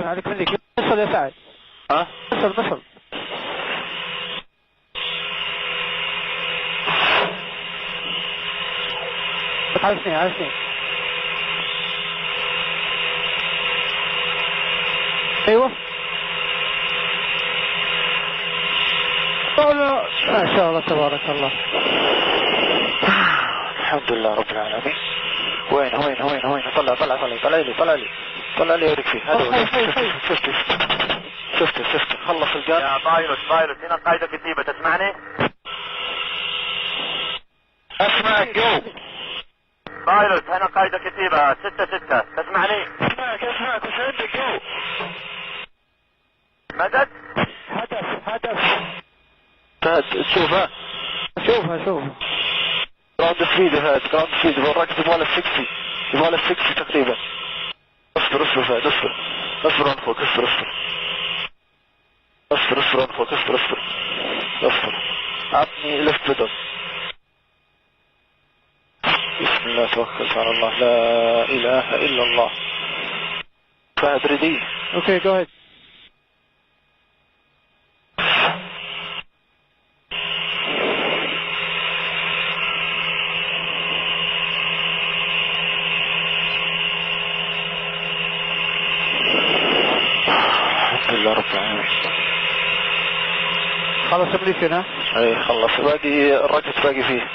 عليك منك. وصل يا سعد. ها؟ وصل. على اثنين. ايوه ما شاء الله تبارك الله. الحمد لله رب العالمين. وين طلع لي يوريك فيه. هذا شفت خلص الجار. يا بايلوت هنا قايدة كتيبة تسمعني؟ اسمعك جو. بايلوت هنا قايدة كتيبة 6-6 تسمعني؟ اسمعك وش عندك جو؟ مدد؟ هدف شوفها جراوند سبيد الراجل يبغى له 60 تقريبا. اصبر فهد اصبر انفوك اصبر عطني لفت بدل. بسم الله توكلت على الله لا اله الا الله. فهد ريدي. اوكي جو هيد. الحمد لله رب العالمين. خلص ابليسين ها؟ اي خلص باقي الرقص باقي فيه.